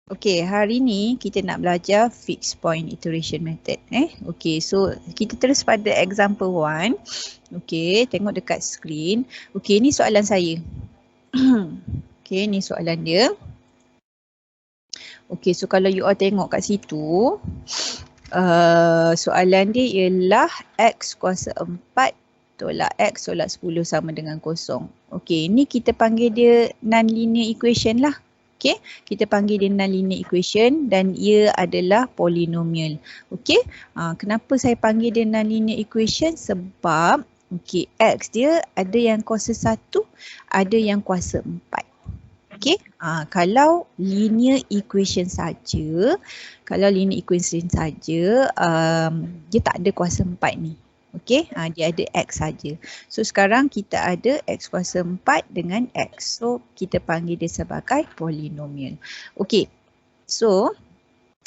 Okey, hari ni kita nak belajar fixed point iteration method. Okey, so kita terus pada example 1. Okey, tengok dekat skrin. Okey, ni soalan saya. Okey, ni soalan dia. Okey, so kalau you all tengok kat situ, soalan dia ialah X kuasa 4 tolak X tolak 10 sama dengan 0. Okey, ni kita panggil dia non-linear equation lah. Okey, kita panggil dia non-linear equation dan ia adalah polinomial. Okey, kenapa saya panggil dia non-linear equation? Sebab okey, X dia ada yang kuasa 1, ada yang kuasa 4. Okey, kalau linear equation saja, dia tak ada kuasa 4 ni. Okey, dia ada X saja. So sekarang kita ada X kuasa 4 dengan X. So kita panggil dia sebagai polinomial. Okey, so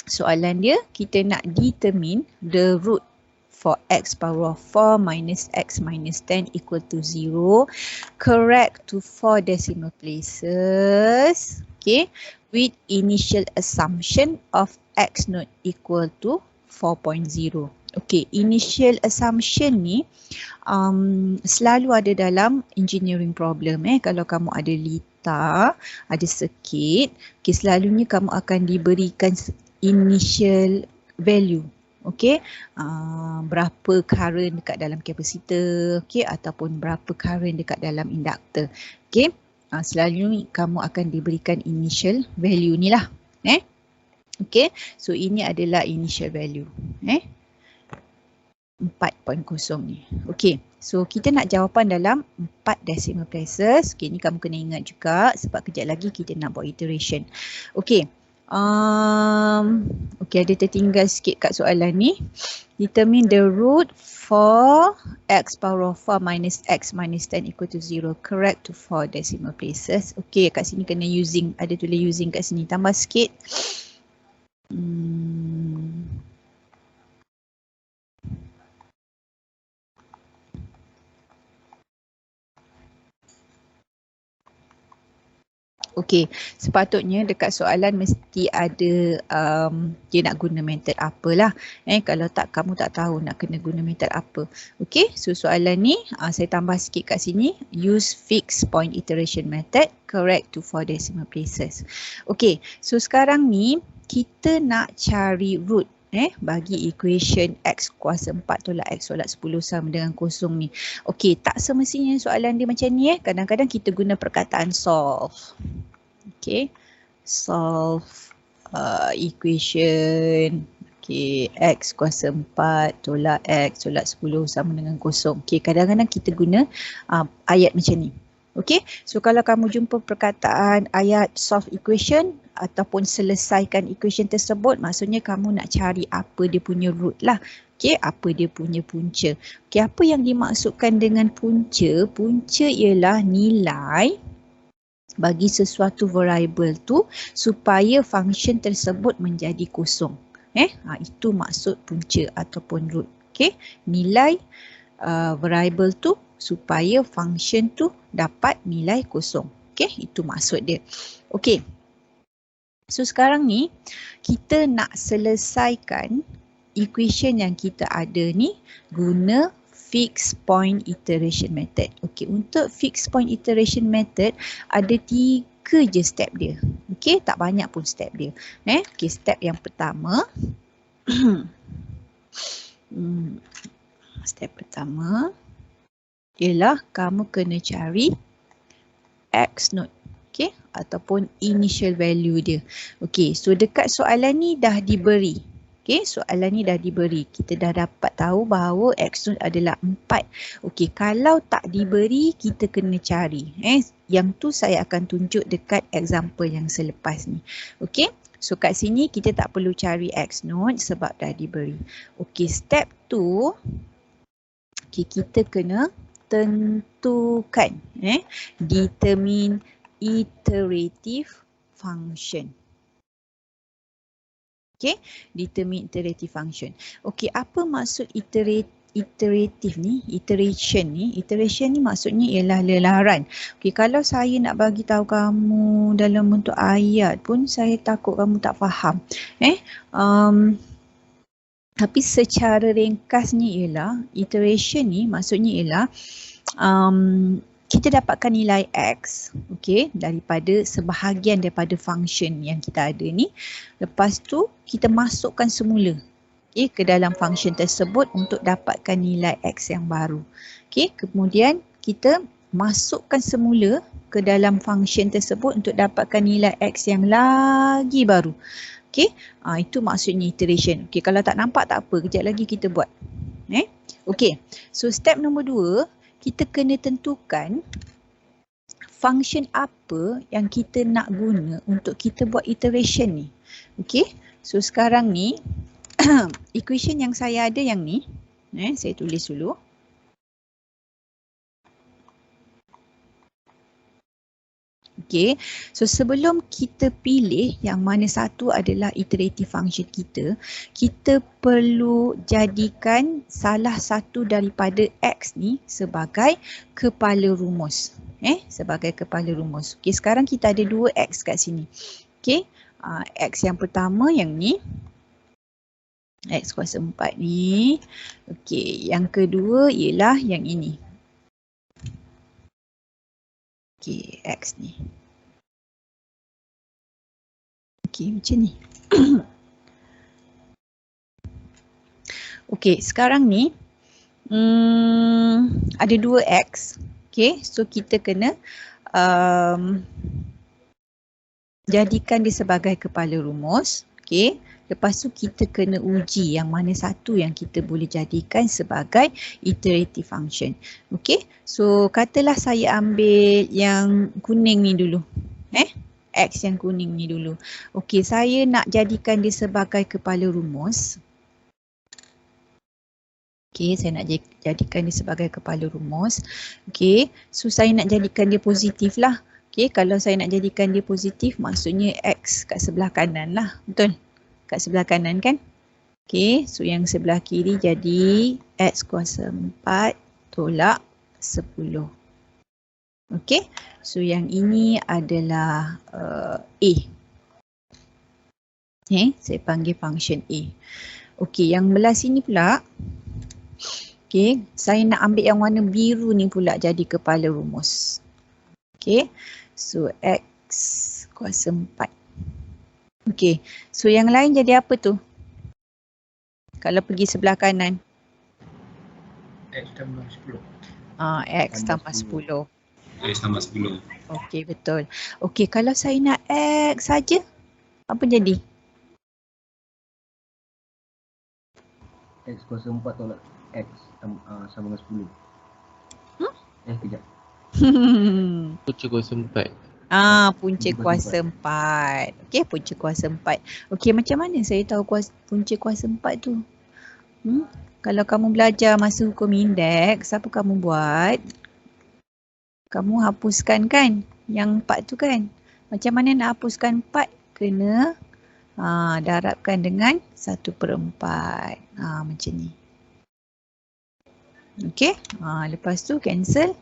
soalan dia kita nak determine the root for X power of 4 minus X minus 10 equal to 0. Correct to 4 decimal places. Okay, with initial assumption of X not equal to 4.0. Okay, initial assumption ni selalu ada dalam engineering problem. Kalau kamu ada litar, ada circuit, okay, selalunya kamu akan diberikan initial value. Okey, berapa current dekat dalam kapasitor, okey, ataupun berapa current dekat dalam induktor. Okey, selalunya kamu akan diberikan initial value ni lah. Okey, so ini adalah initial value. 4.0 ni. Okey, so kita nak jawapan dalam 4 decimal places. Okey, ni kamu kena ingat juga sebab kejap lagi kita nak buat iteration. Okey. Okey, ada tertinggal sikit kat soalan ni. Determine the root for X power of 4 minus X minus 10 equal to 0. Correct to 4 decimal places. Okey, kat sini kena using, ada tulis using kat sini. Tambah sikit. Okey, sepatutnya dekat soalan mesti ada dia nak guna method apalah. Kalau tak, kamu tak tahu nak kena guna method apa. Okey, so soalan ni saya tambah sikit kat sini. Use fixed point iteration method, correct to 4 decimal places. Okey, so sekarang ni kita nak cari root bagi equation X kuasa 4 tolak X tolak 10 sama dengan 0 ni. Okey, tak semestinya soalan dia macam ni. Kadang-kadang kita guna perkataan solve. Okay, solve equation X kuasa 4 tolak X tolak 10 sama dengan 0. Okay, kadang-kadang kita guna ayat macam ni. Okay, so kalau kamu jumpa perkataan ayat solve equation ataupun selesaikan equation tersebut, maksudnya kamu nak cari apa dia punya root lah. Okay, apa dia punya punca. Okay, apa yang dimaksudkan dengan punca? Punca ialah nilai bagi sesuatu variable tu supaya function tersebut menjadi kosong. Itu maksud punca ataupun root. Okay, nilai variable tu supaya function tu dapat nilai kosong. Okay, itu maksud dia. Okay, so sekarang ni kita nak selesaikan equation yang kita ada ni guna fixed point iteration method. Okey, untuk fixed point iteration method ada 3 je step dia. Okey, tak banyak pun step dia. Okey, step yang pertama step pertama ialah kamu kena cari X naught. Okey, ataupun initial value dia. Okey, so dekat soalan ni dah diberi. Okey, soalan ni dah diberi. Kita dah dapat tahu bahawa X naught adalah 4. Okey, kalau tak diberi, kita kena cari. Yang tu saya akan tunjuk dekat example yang selepas ni. Okey, so kat sini kita tak perlu cari X naught sebab dah diberi. Okey, step 2. Okey, kita kena tentukan. Determine iterative function. Okay, determine iterative function. Okay, apa maksud iteratif ni, iteration ni maksudnya ialah lelaran. Okey, kalau saya nak bagi tahu kamu dalam bentuk ayat pun saya takut kamu tak faham. Tapi secara ringkasnya ialah iteration ni maksudnya ialah kita dapatkan nilai X, okey, daripada sebahagian daripada function yang kita ada ni. Lepas tu kita masukkan semula ke dalam function tersebut untuk dapatkan nilai X yang baru. Okey, kemudian kita masukkan semula ke dalam function tersebut untuk dapatkan nilai X yang lagi baru. Okey, itu maksudnya iteration. Okey, kalau tak nampak tak apa, kejap lagi kita buat. Okey, so step nombor 2, kita kena tentukan function apa yang kita nak guna untuk kita buat iteration ni. Okey, so sekarang ni equation yang saya ada yang ni, saya tulis dulu. Okey, so sebelum kita pilih yang mana satu adalah iterative function kita, kita perlu jadikan salah satu daripada X ni sebagai kepala rumus. Sebagai kepala rumus. Okey, sekarang kita ada 2 X kat sini. Okey, X yang pertama yang ni, X kuasa 4 ni. Okey, yang kedua ialah yang ini. Okey, X ni. Okey, macam ni. Okey, sekarang ni ada 2 X. Okey, so kita kena jadikan dia sebagai kepala rumus. Okey, lepas tu kita kena uji yang mana satu yang kita boleh jadikan sebagai iterative function. Okey, so katalah saya ambil yang kuning ni dulu. X yang kuning ni dulu. Okey, saya nak jadikan dia sebagai kepala rumus. Okey, saya nak jadikan dia sebagai kepala rumus. Okey, so saya nak jadikan dia positif lah. Okey, kalau saya nak jadikan dia positif maksudnya X kat sebelah kanan lah. Betul? Kat sebelah kanan kan? Okey, so yang sebelah kiri jadi X kuasa 4 tolak 10. Okey, so yang ini adalah A. Saya panggil function A. Okey, yang belah sini pula, okey, saya nak ambil yang warna biru ni pula jadi kepala rumus. Okey, so X kuasa 4. Okey, so yang lain jadi apa tu? Kalau pergi sebelah kanan. X tambah 10. X tambah 10. X tambah 10. Okey, betul. Okey, kalau saya nak X saja, apa jadi? X kuasa 4 tolak X sama dengan 10. Kejap. Punca kuasa 4. Punca kuasa 4. Okey, punca kuasa 4. Okey, macam mana saya tahu punca kuasa 4 tu? Kalau kamu belajar masa hukum indeks, apa kamu buat? Kamu hapuskan kan yang 4 tu kan? Macam mana nak hapuskan 4? Kena darabkan dengan 1/4. Macam ni. Okey, lepas tu cancel.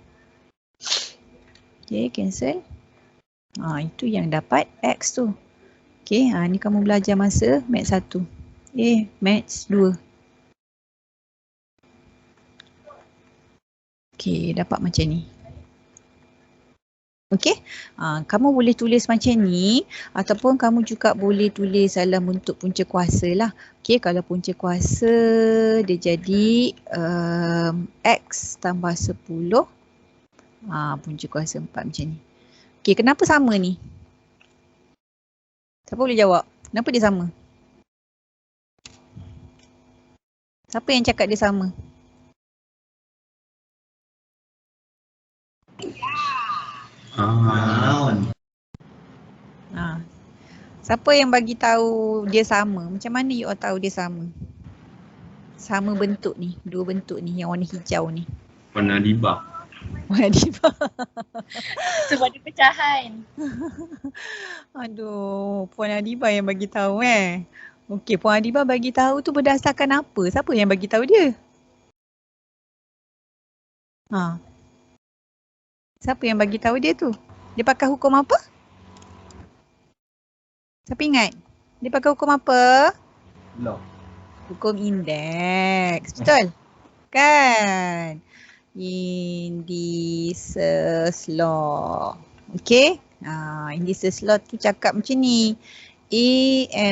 Okey, cancel. Itu yang dapat X tu. Okey, ni kamu belajar masa Maths 1. Maths 2. Okey, dapat macam ni. Okey, kamu boleh tulis macam ni ataupun kamu juga boleh tulis dalam bentuk punca kuasa lah. Okey, kalau punca kuasa dia jadi X tambah 10. Punca kuasa 4 macam ni. Okey, kenapa sama ni? Siapa boleh jawab? Kenapa dia sama? Siapa yang cakap dia sama? Siapa yang bagi tahu dia sama? Macam mana you all tahu dia sama? Sama bentuk ni, dua bentuk ni yang warna hijau ni. Warna libah. Warna libah. Sebab dia pecahan. Aduh, Puan Adibah yang bagi tahu Okey, Puan Adibah bagi tahu tu berdasarkan apa? Siapa yang bagi tahu dia? Ha. Siapa yang bagi tahu dia tu? Dia pakai hukum apa? Siapa ingat? Dia pakai hukum apa? Law. Hukum indeks. Betul? Kan? Indices law. Okay? Indices law tu cakap macam ni. A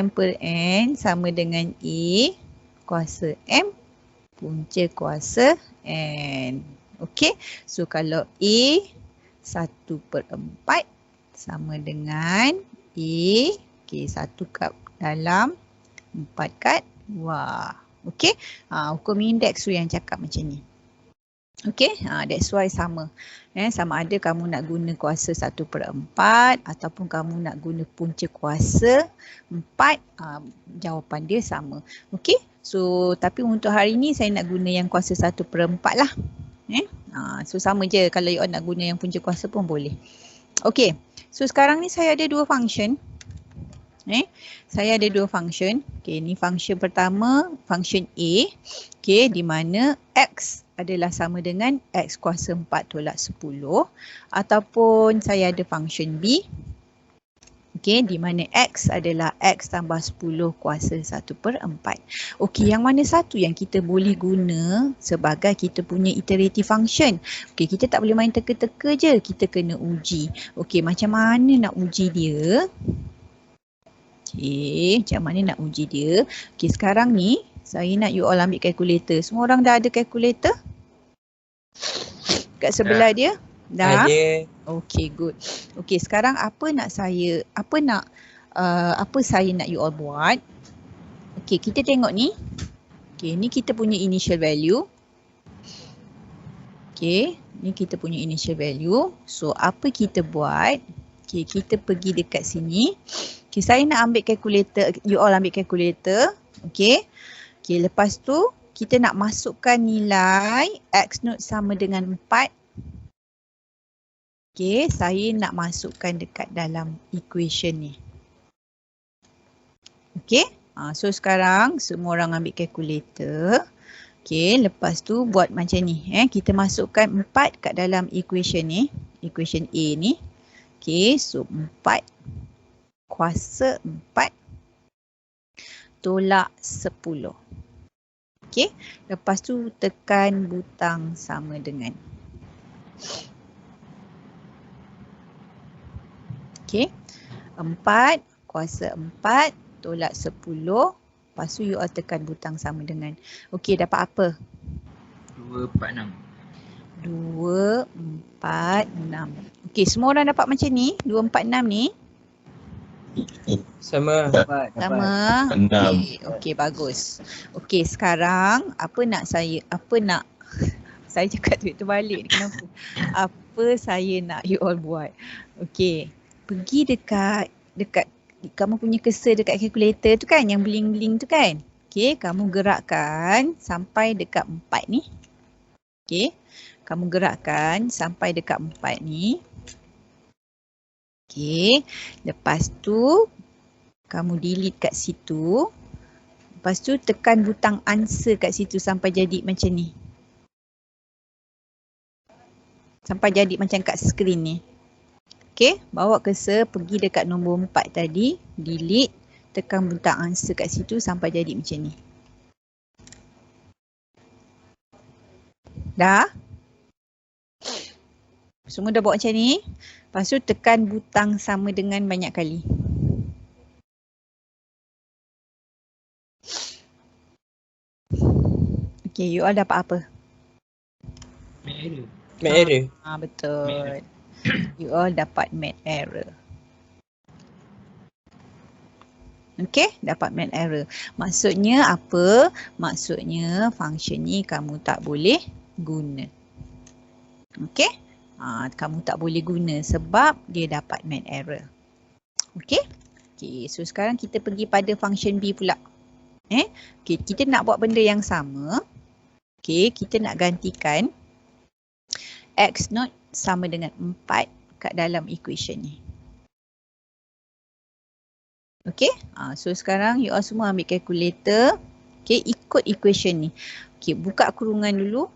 M per N sama dengan A kuasa M punca kuasa N. Okay? So kalau A 1/4 sama dengan A, okay, 1 kat dalam 4 kat luar. Okay? Hukum indeks tu yang cakap macam ni. Okay, that's why sama. Sama ada kamu nak guna kuasa 1/4 ataupun kamu nak guna punca kuasa 4, jawapan dia sama. Okay, so tapi untuk hari ni saya nak guna yang kuasa 1/4 lah. So sama je, kalau you all nak guna yang punca kuasa pun boleh. Okay, so sekarang ni saya ada 2 function. Saya ada 2 function. Okay, ni function pertama, function A. Okay, di mana X adalah sama dengan X kuasa 4 tolak 10. Ataupun saya ada function B. Okay, di mana X adalah X tambah 10 kuasa 1/4. Okay, yang mana satu yang kita boleh guna sebagai kita punya iterative function? Okay, kita tak boleh main teka-teka je. Kita kena uji. Okay, macam mana nak uji dia? Okay, macam mana nak uji dia? Okay, sekarang ni saya nak you all ambil kalkulator. Semua orang dah ada kalkulator? Kat sebelah dia? Dah? Ada. Okay, good. Okay, sekarang apa saya nak you all buat? Okay, kita tengok ni. Okay, ni kita punya initial value. Okay, ni kita punya initial value. So, apa kita buat? Okay, kita pergi dekat sini. Okay, saya nak ambil kalkulator. You all ambil kalkulator. Okay. Okay, lepas tu kita nak masukkan nilai X naught sama dengan 4. Okay, saya nak masukkan dekat dalam equation ni. Okay, so sekarang semua orang ambil kalkulator. Okay, lepas tu buat macam ni. Kita masukkan 4 kat dalam equation ni. Equation A ni. Okay, so 4 kuasa 4 tolak 10. Okay, lepas tu tekan butang sama dengan. Okay, 4 kuasa 4 tolak 10. Lepas tu you all tekan butang sama dengan. Okay, dapat apa? 246. 246. Okay, semua orang dapat macam ni? 246 ni? Sama. Sama. Enam. Okay, bagus. Okay, sekarang saya cakap tu balik ni, kenapa? Apa saya nak you all buat? Okay, pergi dekat kamu punya cursor dekat kalkulator tu kan, yang bling-bling tu kan. Okay, kamu gerakkan sampai dekat 4 ni. Okay, kamu gerakkan sampai dekat 4 ni. Okay, lepas tu kamu delete kat situ. Lepas tu tekan butang answer kat situ sampai jadi macam ni. Sampai jadi macam kat skrin ni. Okay, bawa cursor pergi dekat nombor 4 tadi. Delete, tekan butang answer kat situ sampai jadi macam ni. Dah? Semua dah buat macam ni. Lepas tu tekan butang sama dengan banyak kali. Okay, you all dapat apa? Error. Make error. Betul. You all dapat math error. Okay, dapat math error. Maksudnya apa? Maksudnya function ni kamu tak boleh guna. Okay? Kamu tak boleh guna sebab dia dapat math error. Okay? Okay, so sekarang kita pergi pada function B pula. Okay, kita nak buat benda yang sama. Okay, kita nak gantikan X naught sama dengan 4 kat dalam equation ni. Okay, so sekarang you all semua ambil calculator. Okay, ikut equation ni. Okay, buka kurungan dulu.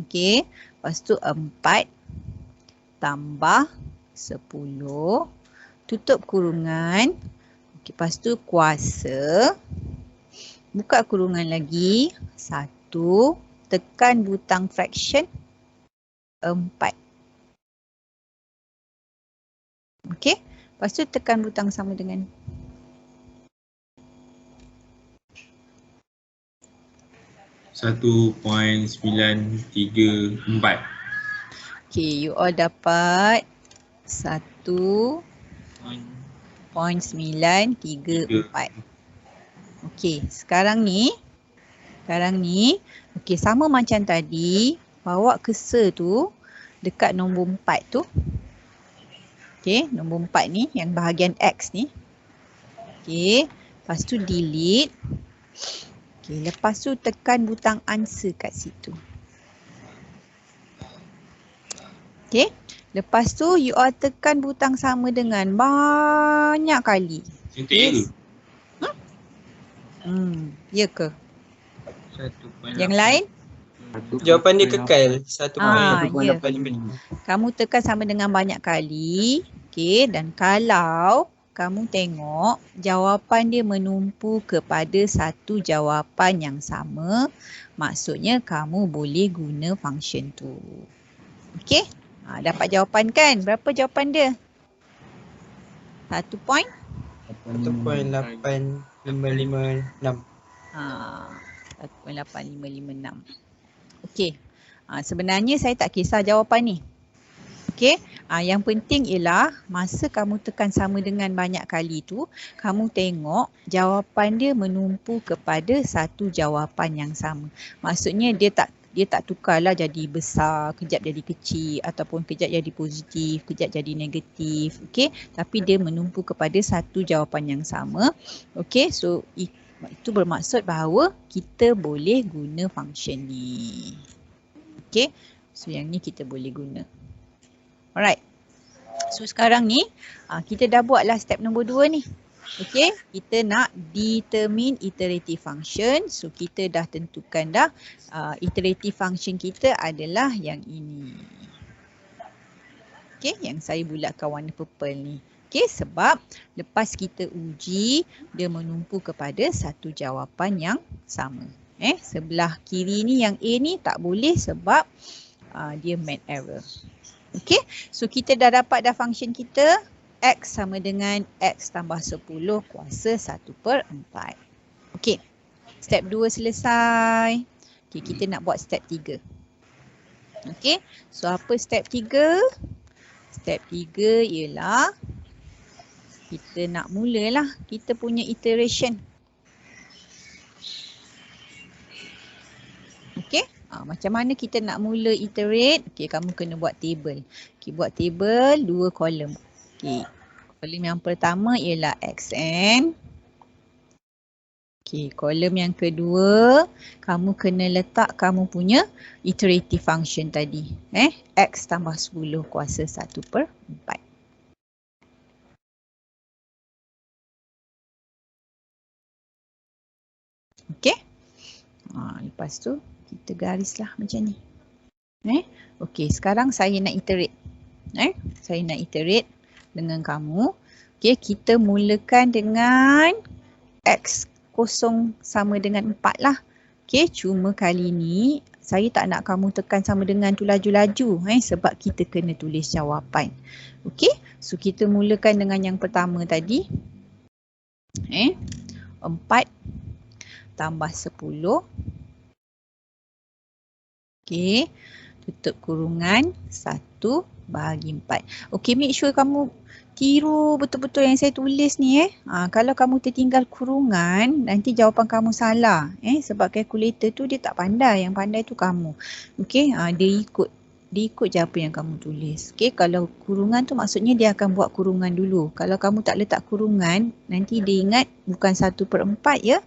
Okey. Lepas tu 4 tambah 10. Tutup kurungan. Okey, lepas tu kuasa. Buka kurungan lagi. 1. Tekan butang fraction 4. Okey. Lepas tu tekan butang sama dengan 1.934. okey, you all dapat 1.934. Okey, sekarang ni okey, sama macam tadi, bawa cursor tu dekat nombor 4 tu. Okey, nombor 4 ni yang bahagian X ni. Okey, lepas tu delete. Okey, lepas tu tekan butang answer kat situ. Okey, lepas tu you all tekan butang sama dengan banyak kali. Yes. Ya ke? 1.8. Yang lain? Jawapan dia kekal. Ah, ya. 1.85. Kamu tekan sama dengan banyak kali. Okey, dan kalau kamu tengok jawapan dia menumpu kepada satu jawapan yang sama, maksudnya kamu boleh guna function tu. Okey? Dapat jawapan kan? Berapa jawapan dia? 1 point? 1.8556. 1.8556. Okey. Sebenarnya saya tak kisah jawapan ni. Okey. Yang penting ialah masa kamu tekan sama dengan banyak kali tu, kamu tengok jawapan dia menumpu kepada satu jawapan yang sama. Maksudnya dia tak tukarlah jadi besar, kejap jadi kecil ataupun kejap jadi positif, kejap jadi negatif. Okey, tapi dia menumpu kepada satu jawapan yang sama. Okey, so itu bermaksud bahawa kita boleh guna function ni. Okey, so yang ni kita boleh guna. Alright. So sekarang ni kita dah buatlah step nombor 2 ni. Okey, kita nak determine iterative function. So kita dah tentukan dah iterative function kita adalah yang ini. Okey, yang saya bulatkan warna purple ni. Okey, sebab lepas kita uji dia menumpu kepada satu jawapan yang sama. Sebelah kiri ni yang A ni tak boleh sebab dia math error. Okey, so kita dah dapat dah function kita. X sama dengan X tambah 10 kuasa 1/4. Okey, step 2 selesai. Okey, kita nak buat step 3. Okey, so apa step 3? Step 3 ialah kita nak mulalah kita punya iteration. Okey, macam mana kita nak mula iterate? Okey, kamu kena buat table. Okey, buat table 2 kolom. Okey, kolom yang pertama ialah xn. Okey, kolom yang kedua kamu kena letak kamu punya iterative function tadi. X tambah 10 kuasa 1/4. Okey. Lepas tu kita garislah macam ni. Okey, sekarang saya nak iterate. Saya nak iterate dengan kamu. Okey, kita mulakan dengan X kosong sama dengan 4 lah. Okey, cuma kali ni saya tak nak kamu tekan sama dengan tu laju-laju. Sebab kita kena tulis jawapan. Okey, so kita mulakan dengan yang pertama tadi. 4 tambah 10. Okey, tutup kurungan 1 bahagi 4. Okey, make sure kamu tiru betul-betul yang saya tulis ni. Kalau kamu tertinggal kurungan, nanti jawapan kamu salah. Sebab kalkulator tu dia tak pandai, yang pandai tu kamu. Okey, dia ikut je apa yang kamu tulis. Okey, kalau kurungan tu maksudnya dia akan buat kurungan dulu. Kalau kamu tak letak kurungan, nanti dia ingat bukan 1/4 ya.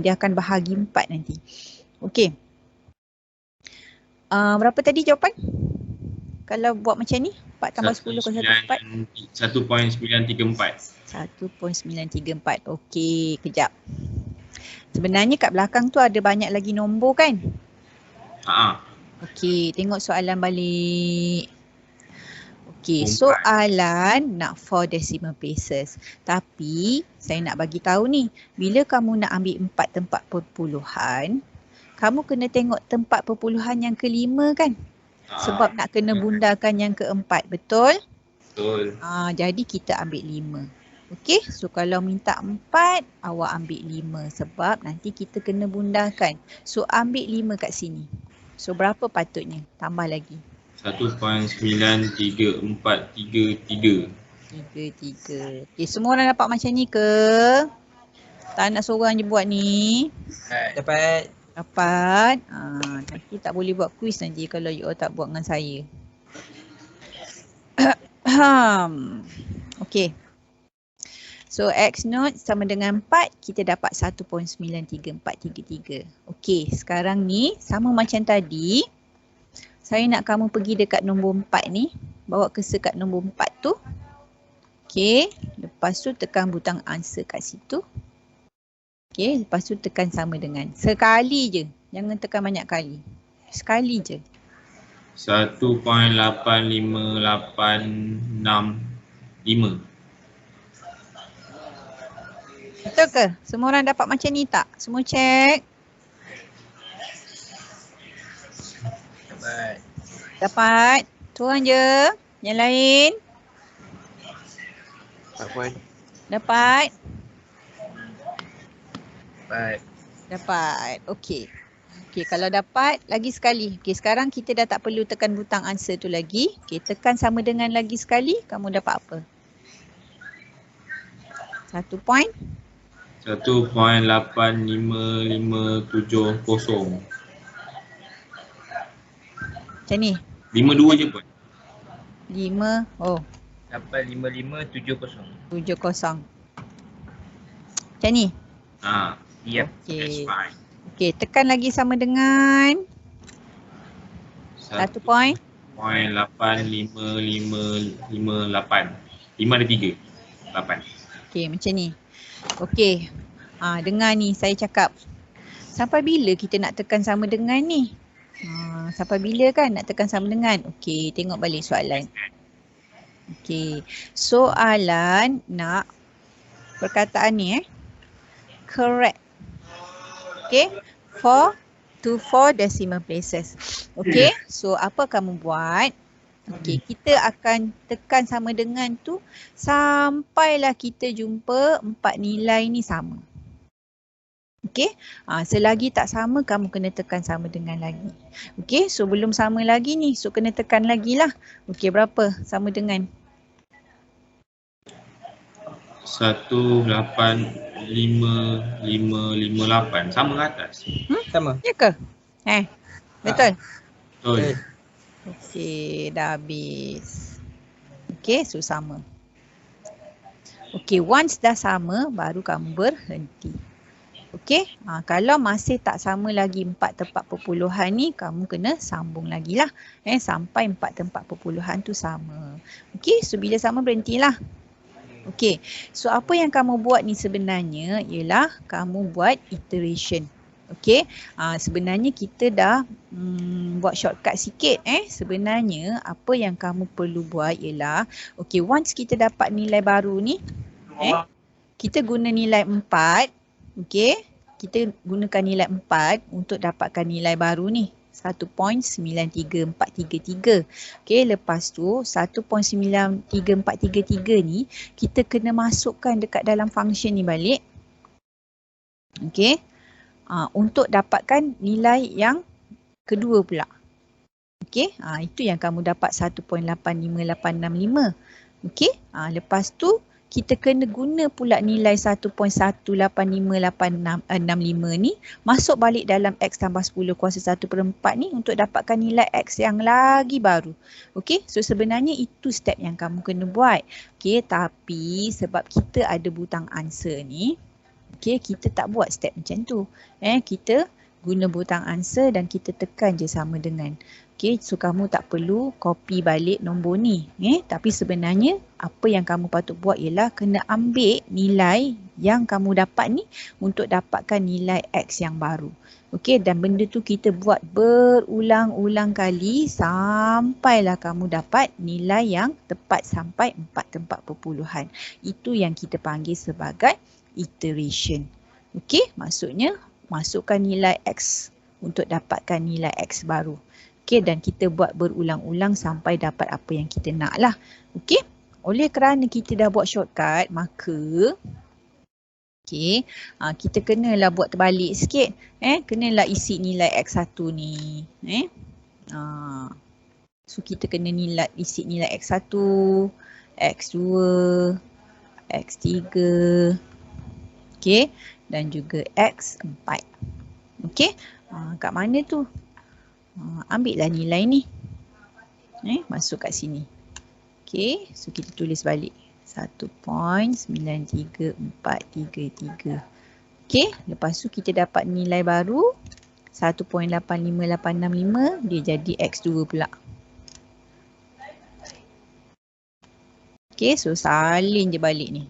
Dia akan bahagi 4 nanti. Okey. Berapa tadi jawapan? Kalau buat macam ni, 4 tambah 10 kuasa 4. 1.934. 1.934. Okey, kejap. Sebenarnya kat belakang tu ada banyak lagi nombor kan? Okey, tengok soalan balik. Okey, Empat. soalan nak 4 decimal places. Tapi saya nak bagi tahu ni, bila kamu nak ambil 4 tempat perpuluhan, kamu kena tengok tempat perpuluhan yang kelima kan? Sebab nak kena bundakan yang keempat, betul? Betul. Jadi kita ambil 5. Okey, so kalau minta 4, awak ambil 5 sebab nanti kita kena bundahkan. So ambil 5 kat sini. So berapa patutnya? Tambah lagi. 1.9343. 3. Okey, semua orang dapat macam ni ke? Tak nak seorang je buat ni. Dapat. Dapat. Nanti tak boleh buat quiz nanti kalau you all tak buat dengan saya. Okey. So X naught sama dengan 4, kita dapat 1.93433. Okey, sekarang ni sama macam tadi. Saya nak kamu pergi dekat nombor 4 ni. Bawa cursor kat nombor 4 tu. Okey, lepas tu tekan butang answer kat situ. Okey, lepas tu tekan sama dengan. Sekali je, jangan tekan banyak kali. Sekali je. 1.85865. Betul ke? Semua orang dapat macam ni tak? Semua check. Dapat. Dapat. Tu orang je. Yang lain? Tak puan. Dapat. Dapat. Dapat. Okey. Okey, kalau dapat, lagi sekali. Okey, sekarang kita dah tak perlu tekan butang answer tu lagi. Okey, tekan sama dengan lagi sekali, kamu dapat apa? 1 point. 1.85570. Macam ni. 52 je pun. 5. Oh, Dapat 5570. 70. Macam ni. Yep. Okey. That's fine. Okey, tekan lagi sama dengan 1 point. 1.85558. 5 ada 3. 8. Okey, macam ni. Okey. Dengar ni saya cakap. Sampai bila kita nak tekan sama dengan ni? Sampai bila kan nak tekan sama dengan? Okey, tengok balik soalan. Okey. Soalan nak perkataan ni correct. Okey. 4 to 4 decimal places. Okey. So apa kamu buat? Okey, kita akan tekan sama dengan tu sampailah kita jumpa 4 nilai ni sama. Okey, selagi tak sama kamu kena tekan sama dengan lagi. Okey, so belum sama lagi ni, so kena tekan lagi lah. Okey, berapa sama dengan? 1.8558. Sama ke atas? Sama. Ya ke? Betul? Betul. Okey, dah habis. Okey, so sama. Okey, once dah sama, baru kamu berhenti. Okey, kalau masih tak sama lagi 4 tempat perpuluhan ni, kamu kena sambung lagi lah. Sampai 4 tempat perpuluhan tu sama. Okey, so bila sama berhentilah. Okey, so apa yang kamu buat ni sebenarnya ialah kamu buat iteration. Okey, sebenarnya kita dah buat shortcut sikit. Sebenarnya apa yang kamu perlu buat ialah, okey, once kita dapat nilai baru ni, kita guna nilai 4. Okey, kita gunakan nilai 4 untuk dapatkan nilai baru ni. 1.93433. Okey, lepas tu 1.93433 ni kita kena masukkan dekat dalam function ni balik. Okey. Untuk dapatkan nilai yang kedua pula. Okey, itu yang kamu dapat 1.85865. Okey, lepas tu kita kena guna pula nilai 1.1858665 ni masuk balik dalam X tambah 10 kuasa 1/4 ni untuk dapatkan nilai X yang lagi baru. Okey, so sebenarnya itu step yang kamu kena buat. Okey, tapi sebab kita ada butang answer ni, okey, kita tak buat step macam tu. Kita guna butang answer dan kita tekan je sama dengan. Okey, so kamu tak perlu copy balik nombor ni. Tapi sebenarnya apa yang kamu patut buat ialah kena ambil nilai yang kamu dapat ni untuk dapatkan nilai X yang baru. Okey, dan benda tu kita buat berulang-ulang kali sampailah kamu dapat nilai yang tepat sampai 4 tempat perpuluhan. Itu yang kita panggil sebagai iteration. Okey, maksudnya masukkan nilai X untuk dapatkan nilai X baru. Okey, dan kita buat berulang-ulang sampai dapat apa yang kita nak lah. Okey, oleh kerana kita dah buat shortcut, maka okey, kita kenalah buat terbalik sikit. Kenalah isi nilai X1 ni. So kita kena isi nilai X1, X2, X3, okey, dan juga X4. Okey, kat mana tu? Ambil lah nilai ni. Masuk kat sini. Okey, so kita tulis balik. 1.93433. Okey, lepas tu kita dapat nilai baru 1.85865, dia jadi X2 pula. Okey, so salin je balik ni.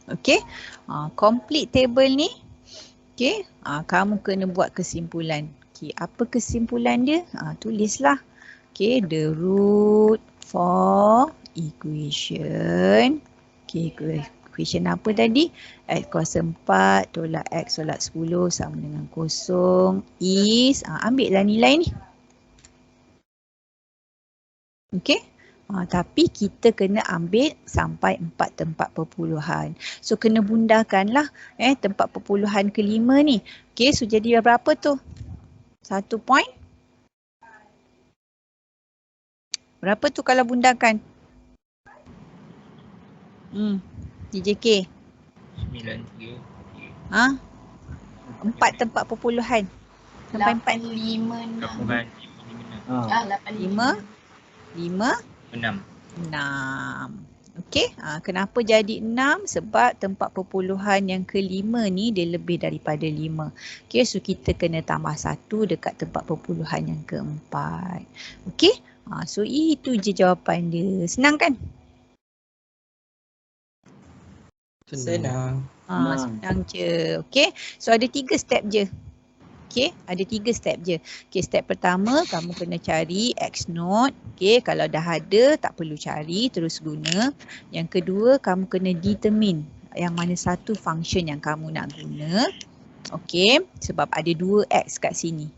Okey, complete table ni. Okey, kamu kena buat kesimpulan. Okey, apa kesimpulan dia? Tulislah. Okey, the root for equation. Okey, equation apa tadi? X kuasa 4 tolak X tolak 10 sama dengan 0 is, ambil lah nilai ni. Okey. Tapi kita kena ambil sampai 4 tempat perpuluhan. So kena bundahkan lah tempat perpuluhan kelima ni. Okey, so jadi berapa tu? 1 point. Berapa tu kalau bundahkan? DJK. 93. 4 tempat perpuluhan. Sampai 4. 85. 5. 6. 6. Okey, kenapa jadi 6? Sebab tempat perpuluhan yang kelima ni dia lebih daripada 5. Okey, so kita kena tambah 1 dekat tempat perpuluhan yang keempat. Okey, so itu je jawapan dia. Senang kan? Senang. Senang je. Okey, so ada 3 step je. Okey, ada 3 step je. Okey, step pertama kamu kena cari X naught. Okey, kalau dah ada tak perlu cari, terus guna. Yang kedua, kamu kena determine yang mana satu function yang kamu nak guna. Okey, sebab ada 2X kat sini.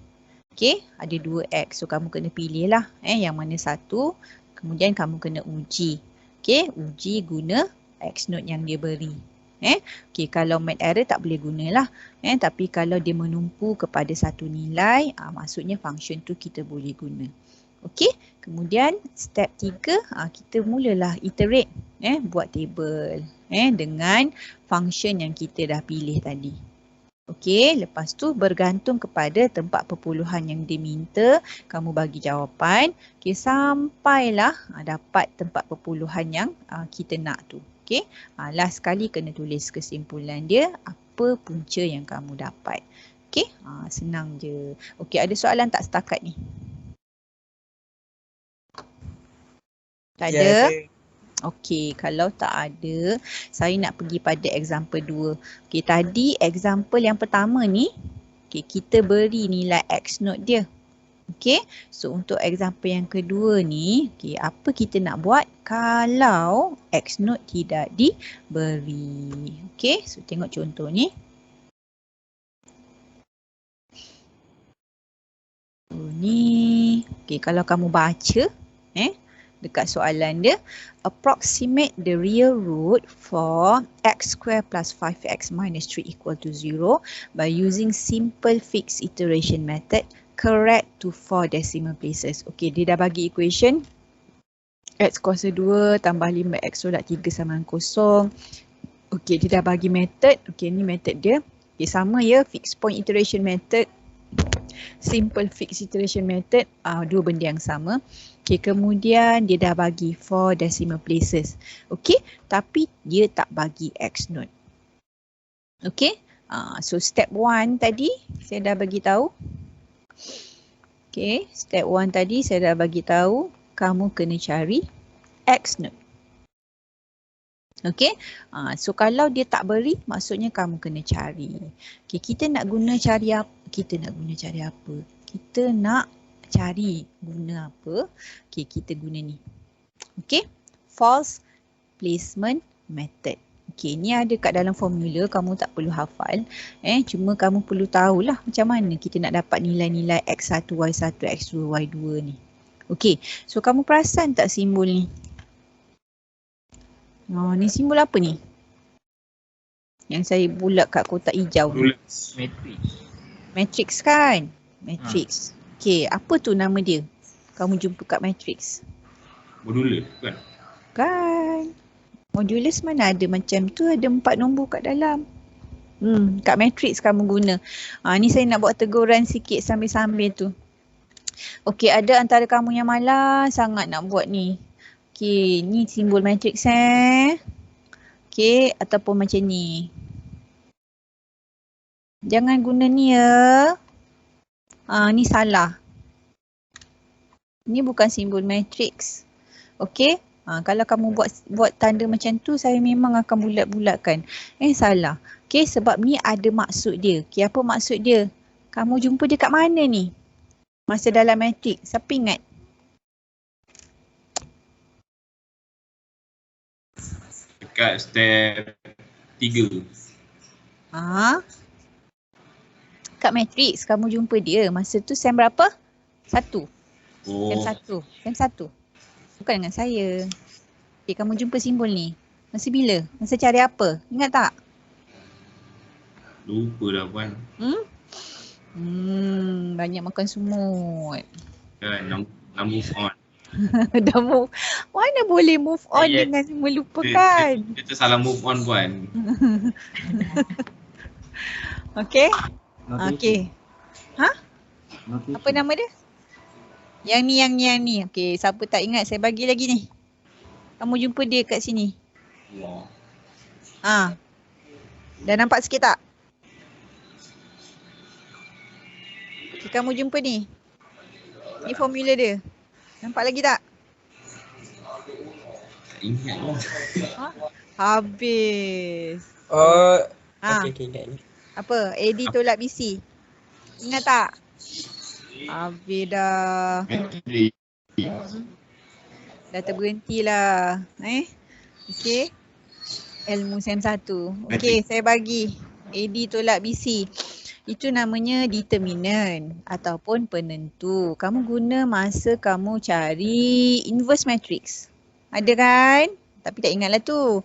Okey, ada 2X. So kamu kena pilih lah yang mana satu. Kemudian kamu kena uji. Okey, uji guna X naught yang dia beri. Okey, kalau math error tak boleh gunalah. Tapi kalau dia menumpu kepada satu nilai, maksudnya function tu kita boleh guna. Okey, kemudian step 3, kita mulalah iterate, buat table dengan function yang kita dah pilih tadi. Okey, lepas tu bergantung kepada tempat perpuluhan yang diminta, kamu bagi jawapan. Okey, sampailah dapat tempat perpuluhan yang kita nak tu. Okey, last sekali kena tulis kesimpulan dia, apa punca yang kamu dapat. Okey, senang je. Okey, ada soalan tak setakat ni? Tak ada? Okey, kalau tak ada, saya nak pergi pada example 2. Okey, tadi example yang pertama ni, okey, kita beri nilai X naught dia. Okey, so untuk example yang kedua ni, okey, apa kita nak buat kalau X naught tidak diberi? Okey, so tengok contoh ni. Ni, okey, kalau kamu baca, dekat soalan dia, approximate the real root for x square plus 5x minus 3 equal to 0 by using simple fixed iteration method. Correct to 4 decimal places. Okey, dia dah bagi equation x kuasa 2 tambah 5x tolak 3 sama dengan 0. Okey, dia dah bagi method. Okey, ni method dia. Okey, sama ya, fixed point iteration method, simple fixed iteration method, dua benda yang sama. Okey, kemudian dia dah bagi 4 decimal places. Okey, tapi dia tak bagi X naught. Okay. So step 1 tadi saya dah bagi tahu. Okay, step 1 tadi saya dah bagi tahu kamu kena cari X node. Okay, so kalau dia tak beri, maksudnya kamu kena cari. Okay, kita nak guna cari apa? Kita nak cari guna apa? Okay, kita guna ni. Okay, false placement method. Okay, ni ada kat dalam formula, kamu tak perlu hafal. Cuma kamu perlu tahulah macam mana kita nak dapat nilai-nilai X1, Y1, X2, Y2 ni. Okay, so kamu perasan tak simbol ni? Ni simbol apa ni? Yang saya bulat kat kotak hijau. Matrix. Matrix kan? Matrix. Okay, apa tu nama dia? Kamu jumpa kat matrix. Modular kan? Kan. Modulus mana ada macam tu, ada 4 nombor kat dalam. Kat matrix kamu guna. Ni saya nak buat teguran sikit sambil-sambil tu. Okay, ada antara kamu yang malas sangat nak buat ni. Okay, ni simbol matrix Okay, ataupun macam ni. Jangan guna ni ya. Ni salah. Ni bukan simbol matrix. Okay, kalau kamu buat tanda macam tu, saya memang akan bulat-bulatkan. Salah. Okay, sebab ni ada maksud dia. Okay, apa maksud dia? Kamu jumpa dia kat mana ni? Masa dalam matrix, siapa ingat? Dekat step 3. Kat matrix kamu jumpa dia. Masa tu sem berapa? 1. Oh. Sem 1. Bukan dengan saya. Okay, kamu jumpa simbol ni. Masa bila? Masa cari apa? Ingat tak? Lupa dah puan. Banyak makan semut. Kan, nak move on. Dah move. Mana boleh move on dengan melupakan? Kita salah move on puan. Okay. Okay. Notation. Apa nama dia? Yang ni. Okay, siapa tak ingat saya bagi lagi ni. Kamu jumpa dia kat sini. Wow. Dah nampak sikit tak? Okay, kamu jumpa ni. Ni formula dia. Nampak lagi tak? Tak ingat lah. Okay, Habis. ingat ni. Apa? AD tolak BC. Ingat tak? Habis dah. Dah terberhenti lah. Okay. Ilmu sem 1. Okay, saya bagi. AD tolak BC. Itu namanya determinant ataupun penentu. Kamu guna masa kamu cari inverse matrix. Ada kan? Tapi tak ingatlah tu.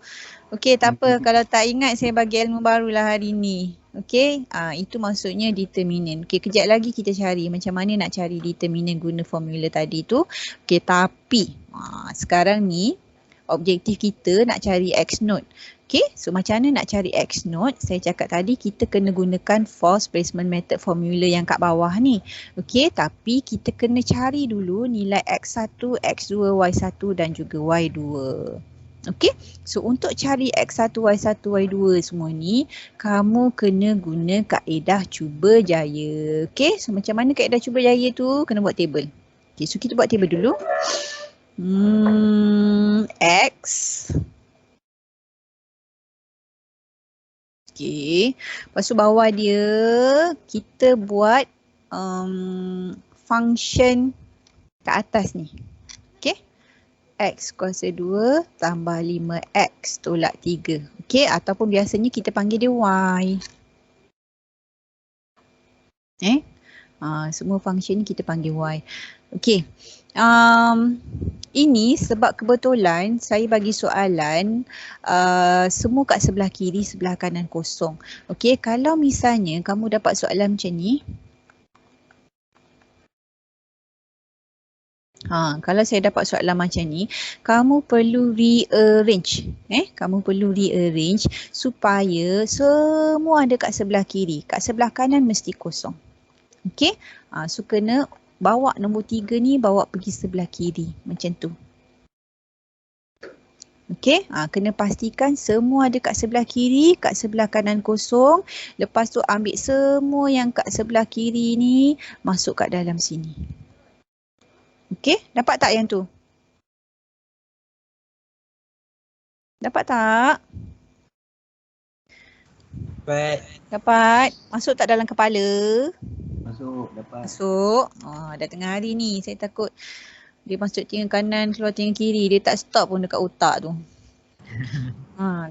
Okey, tak apa. Kalau tak ingat, saya bagi ilmu barulah hari ni. Okey, itu maksudnya determinant. Okey, kejap lagi kita cari macam mana nak cari determinant guna formula tadi tu. Okey, tapi sekarang ni objektif kita nak cari X node. Okay, so macam mana nak cari X node? Saya cakap tadi kita kena gunakan false placement method formula yang kat bawah ni. Okay, tapi kita kena cari dulu nilai X1, X2, Y1 dan juga Y2. Okay, so untuk cari X1, Y1, Y2 semua ni, kamu kena guna kaedah cuba jaya. Okay, so macam mana kaedah cuba jaya tu? Kena buat table. Okay, so kita buat table dulu. X. Okay, lepas tu bawah dia kita buat function kat atas ni. Okay, X kuasa 2 tambah 5X tolak 3. Okay, ataupun biasanya kita panggil dia Y. Semua function ni kita panggil Y. Okay, ini sebab kebetulan saya bagi soalan semua kat sebelah kiri, sebelah kanan kosong. Okey, kalau misalnya kamu dapat soalan macam ni. Kalau saya dapat soalan macam ni, kamu perlu rearrange. Kamu perlu rearrange supaya semua ada kat sebelah kiri. Kat sebelah kanan mesti kosong. Okey, so kena bawa nombor 3 ni bawa pergi sebelah kiri macam tu. Okey, kena pastikan semua ada kat sebelah kiri, kat sebelah kanan kosong. Lepas tu ambil semua yang kat sebelah kiri ni masuk kat dalam sini. Okey, dapat tak yang tu? Dapat tak? Dapat. Masuk tak dalam kepala? Masuk, dapat. Masuk. Dah tengah hari ni saya takut dia masuk telinga kanan, keluar telinga kiri. Dia tak stop pun dekat otak tu.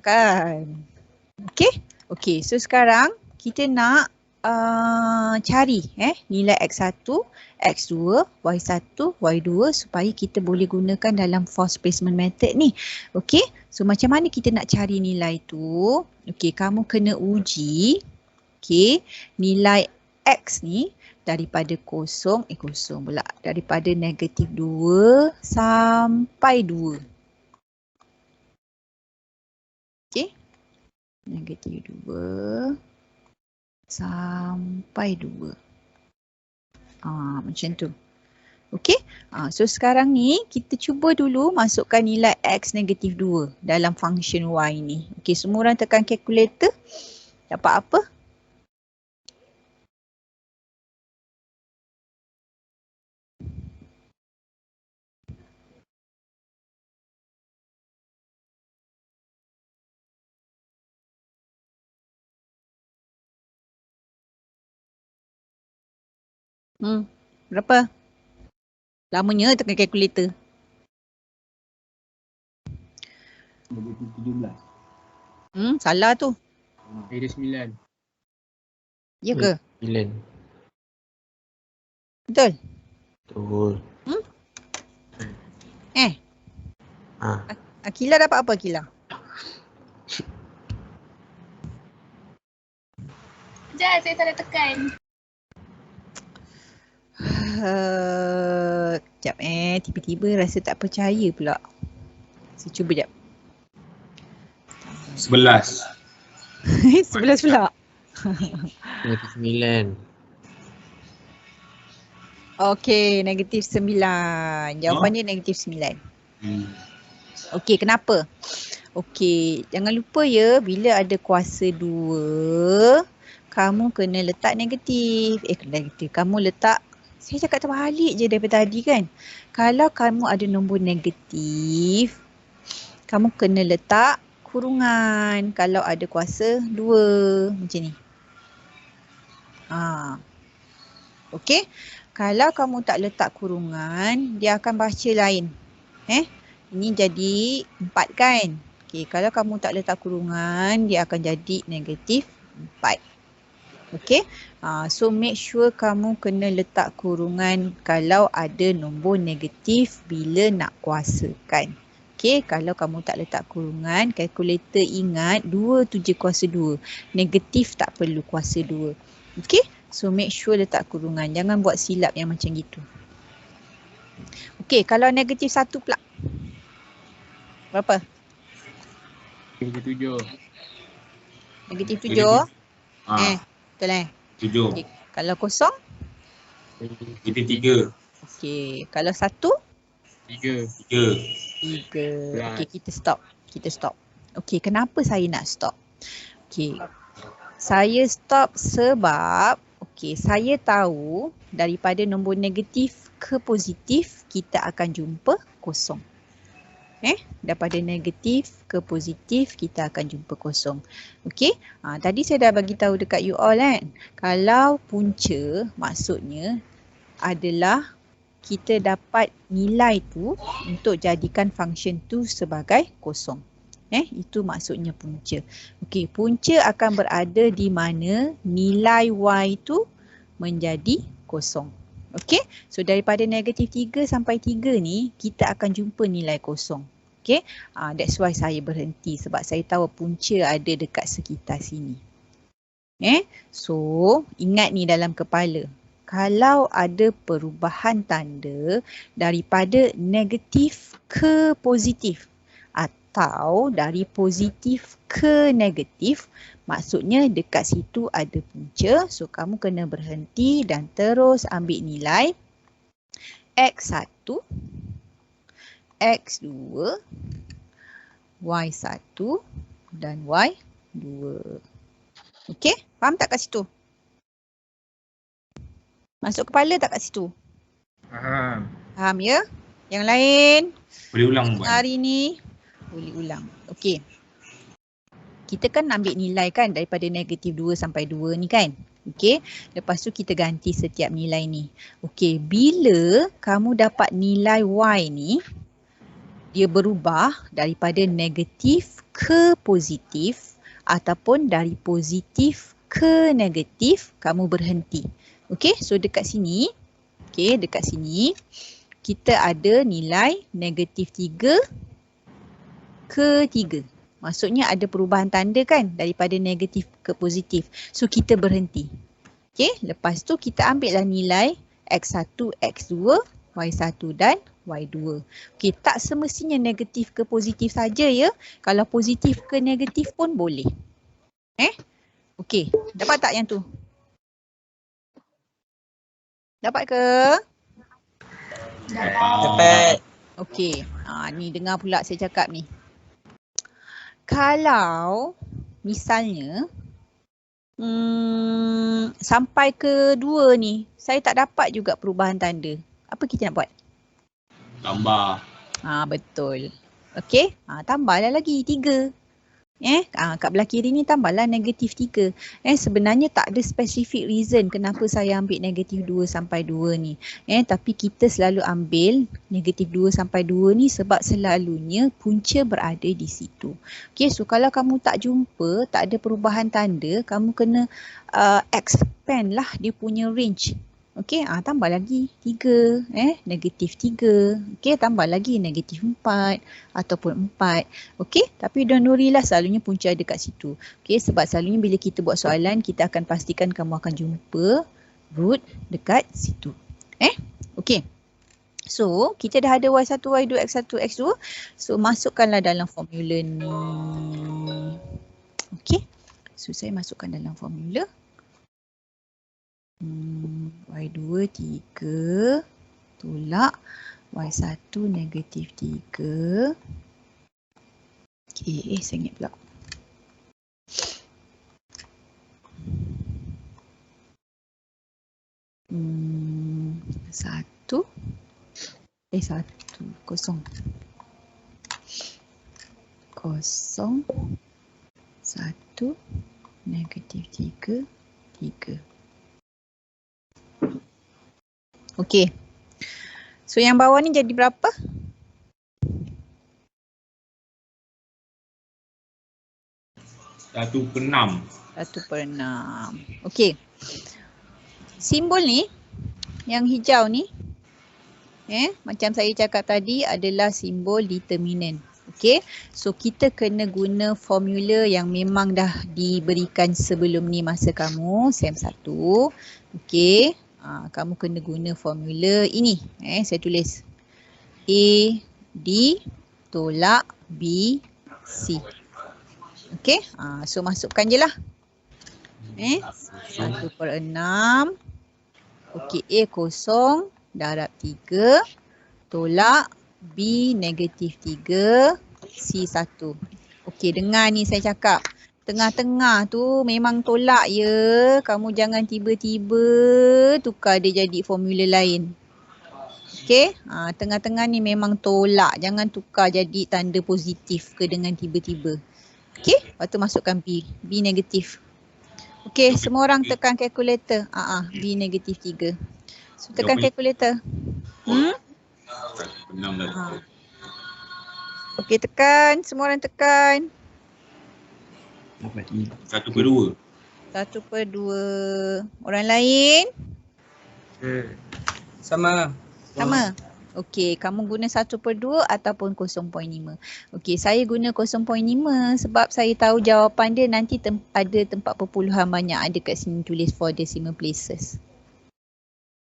Kan? Okey? Okey, so sekarang kita nak cari nilai X1, X2, Y1, Y2 supaya kita boleh gunakan dalam force placement method ni. Okey? So macam mana kita nak cari nilai tu? Okey, kamu kena uji nilai X ni daripada daripada negatif 2 sampai 2. Okey. Negatif 2 sampai 2. Macam tu. Okey. So sekarang ni kita cuba dulu masukkan nilai X negatif 2 dalam function Y ni. Okey, semua orang tekan calculator. Dapat apa? Berapa? Lamanya tekan kalkulator. Negatif 17. Salah tu. Negatif 9. Ya ke? 9. Betul? Betul. Akila dapat apa Akila? Sekejap, saya salah tekan. Sekejap tiba-tiba rasa tak percaya pula. Saya cuba jap. 11. 11 pula. Negatif 9. Okey, negatif 9. Jawapannya negatif 9. Okey, kenapa? Okey, jangan lupa ya, bila ada kuasa 2, kamu kena letak negatif. Negatif. Kamu letak, saya cakap terbalik je daripada tadi kan. Kalau kamu ada nombor negatif, kamu kena letak kurungan. Kalau ada kuasa 2, macam ni. Okey. Kalau kamu tak letak kurungan, dia akan baca lain. Ini jadi 4 kan? Okey, kalau kamu tak letak kurungan, dia akan jadi negatif 4. Okey. So make sure kamu kena letak kurungan kalau ada nombor negatif bila nak kuasakan. Okey, kalau kamu tak letak kurungan, kalkulator ingat 2 tu je kuasa 2. Negatif tak perlu kuasa 2. Okey, so make sure letak kurungan. Jangan buat silap yang macam gitu. Okey, kalau negatif 1 pula. Berapa? Negatif 7. Negatif 7. Betul 7. Okay. Kalau kosong? Negatif 3. Okey, kalau 1? 3. 3. Okey, kita stop. Okey, kenapa saya nak stop? Okey. Saya stop sebab saya tahu daripada nombor negatif ke positif kita akan jumpa kosong. Daripada negatif ke positif kita akan jumpa kosong. Okey. Tadi saya dah bagi tahu dekat you all kan. Kalau punca maksudnya adalah kita dapat nilai tu untuk jadikan function tu sebagai kosong. Itu maksudnya punca. Okey, punca akan berada di mana nilai y tu menjadi kosong. Okey, so daripada negatif 3 sampai 3 ni kita akan jumpa nilai kosong. Okey, that's why saya berhenti sebab saya tahu punca ada dekat sekitar sini. So ingat ni dalam kepala. Kalau ada perubahan tanda daripada negatif ke positif atau dari positif ke negatif, maksudnya dekat situ ada punca. So kamu kena berhenti dan terus ambil nilai X1, X2, Y1 dan Y2. Okey, faham tak kat situ? Masuk kepala tak kat situ? Faham. Faham ya? Yang lain Boleh ulang buat. hari ni boleh ulang. Okey. Kita kan ambil nilai kan daripada negatif 2 sampai 2 ni kan. Okey. Lepas tu kita ganti setiap nilai ni. Okey. Bila kamu dapat nilai Y ni, dia berubah daripada negatif ke positif ataupun dari positif ke negatif, kamu berhenti. Okey. So dekat sini, okey, dekat sini kita ada nilai negatif 3 ke 3. Maksudnya ada perubahan tanda kan daripada negatif ke positif. So kita berhenti. Okey, lepas tu kita ambil lah nilai X1, X2, Y1 dan Y2. Okey, tak semestinya negatif ke positif saja ya. Kalau positif ke negatif pun boleh. Okey, dapat tak yang tu? Dapat ke? Dapat. Okey, ni dengar pula saya cakap ni. Kalau misalnya sampai ke 2 ni, saya tak dapat juga perubahan tanda. Apa kita nak buat? Tambah. Betul. Okey, tambahlah lagi 3. Kat belah kiri ni tambahlah negatif 3. Sebenarnya tak ada specific reason kenapa saya ambil negatif 2 sampai 2 ni. Tapi kita selalu ambil negatif 2 sampai 2 ni sebab selalunya punca berada di situ. Okey, so kalau kamu tak jumpa, tak ada perubahan tanda, kamu kena expand lah dia punya range. Okey, tambah lagi 3, negatif 3. Okey, tambah lagi negatif 4 ataupun 4. Okey, tapi don't worry lah, selalunya punca ada kat situ. Okey, sebab selalunya bila kita buat soalan, kita akan pastikan kamu akan jumpa root dekat situ. Okey. So, kita dah ada Y1, Y2, X1, X2. So, masukkanlah dalam formula ni. Okey. So, saya masukkan dalam formula. Y2 3 tolak Y1 negatif 3. Okey, saya ingat pula. Satu kosong 1 negatif 3 3. Okey. So yang bawah ni jadi berapa? 1/6. 1/6. Okey. Simbol ni yang hijau ni macam saya cakap tadi adalah simbol determinant. Okey. So kita kena guna formula yang memang dah diberikan sebelum ni masa kamu SEM 1. Okey. Kamu kena guna formula ini. Saya tulis A D tolak B C. Okey. So masukkan je lah. 1/6. Okey, A kosong darab 3 tolak B negatif 3 C 1. Okey, dengar ni saya cakap. Tengah-tengah tu memang tolak ya. Kamu jangan tiba-tiba tukar dia jadi formula lain. Okey. Tengah-tengah ni memang tolak. Jangan tukar jadi tanda positif ke dengan tiba-tiba. Okey. Lepas tu masukkan B. B negatif. Okey. Semua orang tekan kalkulator. B negatif 3. So tekan kalkulator. Okey, tekan. Semua orang tekan. 1/2. 1/2. Orang lain? Sama. Sama? Okey, kamu guna 1/2 ataupun 0.5. Okey, saya guna 0.5 sebab saya tahu jawapan dia nanti ada tempat perpuluhan banyak. Ada kat sini tulis 4 decimal places.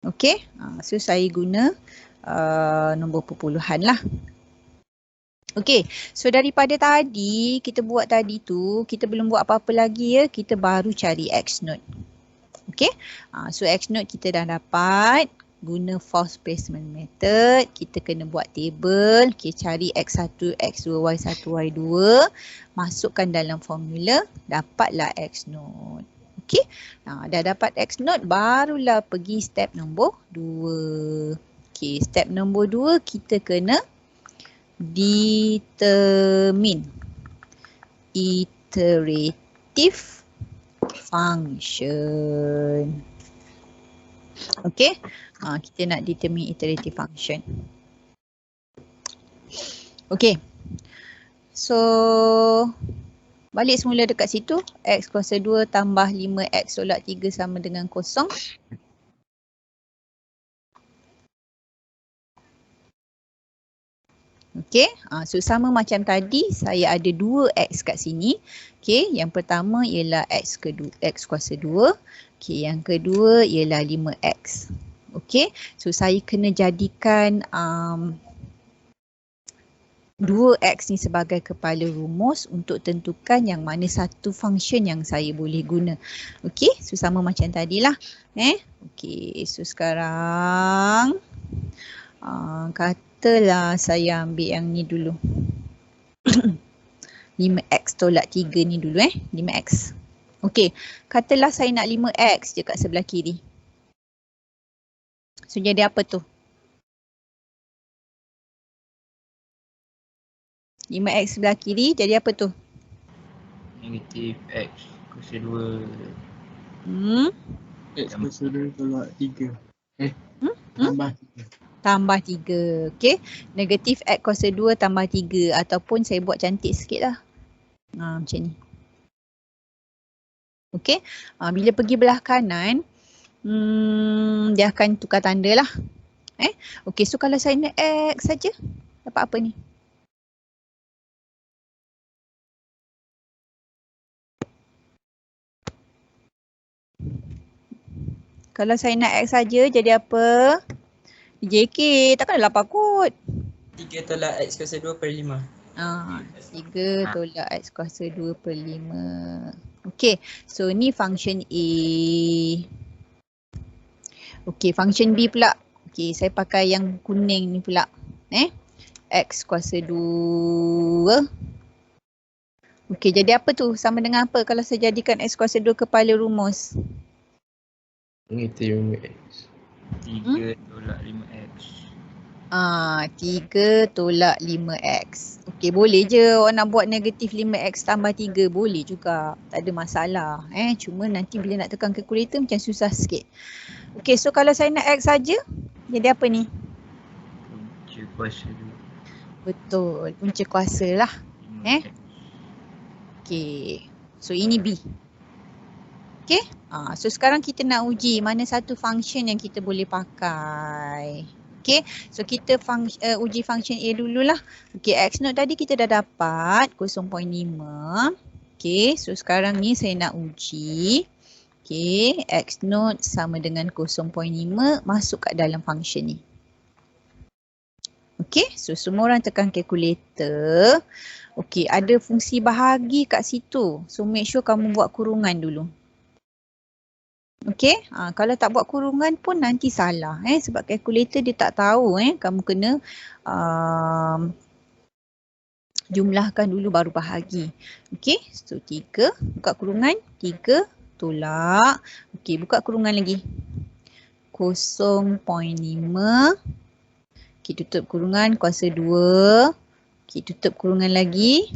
Okey, so saya guna nombor perpuluhan lah. Okey, so daripada tadi, kita buat tadi tu, kita belum buat apa-apa lagi ya. Kita baru cari X note. Okey, so X note kita dah dapat. guna force placement method. Kita kena buat table. Okay, cari X1, X2, Y1, Y2. Masukkan dalam formula. Dapatlah X naught. Okay, dah dapat X naught, barulah pergi step nombor 2. Okay, step nombor 2 kita kena determine iterative function. Okay, kita nak determine iterative function. Okay, so balik semula dekat situ. X kuasa 2 tambah 5X tolak 3 sama dengan 0. Okay, so sama macam tadi, saya ada 2X kat sini. Okay, yang pertama ialah X kuasa 2. Okay, yang kedua ialah 5X. Okay, so saya kena jadikan 2X ni sebagai kepala rumus untuk tentukan yang mana satu function yang saya boleh guna. Okay, so sama macam tadilah. Okay, so sekarang katalah saya ambil yang ni dulu. 5X tolak 3 ni dulu 5X. Okey, katalah saya nak 5X je kat sebelah kiri. So jadi apa tu? 5X sebelah kiri jadi apa tu? Negatif X kuasa 2. X kuasa 2 tolak 3. Tambah 3. Tambah 3. Okey. Negatif X kuasa 2 tambah 3. Ataupun saya buat cantik sikit lah. Macam ni. Okey. Bila pergi belah kanan, dia akan tukar tanda lah. Okey. So kalau saya nak X saja, dapat apa ni? Kalau saya nak X saja, jadi apa? JK, takkan ada 8 kot. 3 tolak X kuasa 2 per 5. 3 tolak X kuasa 2 per 5. Okey, so ni function A. Okey, function B pula. Okey, saya pakai yang kuning ni pula. X kuasa 2. Okey, jadi apa tu? Sama dengan apa kalau saya jadikan X kuasa 2 kepala rumus? Negatif 5X. 3 tolak 5X. 3 tolak 5X. Okey, boleh je orang nak buat negatif 5X tambah 3. Boleh juga. Tak ada masalah. Cuma nanti bila nak tekan kalkulator macam susah sikit. Okey, so kalau saya nak X saja, jadi apa ni? Punca kuasa 2. Betul. Punca kuasa lah. 5X. Okey. So ini B. Okey. So sekarang kita nak uji mana satu function yang kita boleh pakai. Okay, so kita uji function A dululah. Okay, X naught tadi kita dah dapat 0.5. Okay, so sekarang ni saya nak uji. Okay, X naught sama dengan 0.5 masuk kat dalam function ni. Okay, so semua orang tekan kalkulator. Okay, ada fungsi bahagi kat situ. So make sure kamu buat kurungan dulu. Okey, kalau tak buat kurungan pun nanti salah sebab kalkulator dia tak tahu kamu kena jumlahkan dulu baru bahagi. Okey, so 3 buka kurungan, 3 tolak. Okey, buka kurungan lagi. 0.5. Okey, tutup kurungan kuasa 2. Okey, tutup kurungan lagi.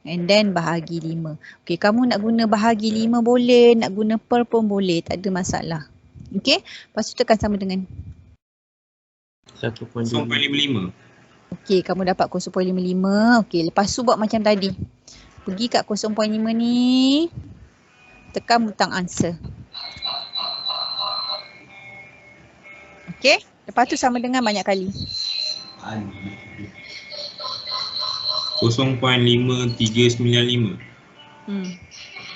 And then bahagi 5. Okey, kamu nak guna bahagi 5 boleh, nak guna per pun boleh, tak ada masalah. Okey, lepas tu tekan sama dengan 0.55. Okey, kamu dapat 0.55. Okey, lepas tu buat macam tadi. Pergi kat 0.5 ni, tekan butang answer. Okey, lepas tu sama dengan banyak kali. 0.5395.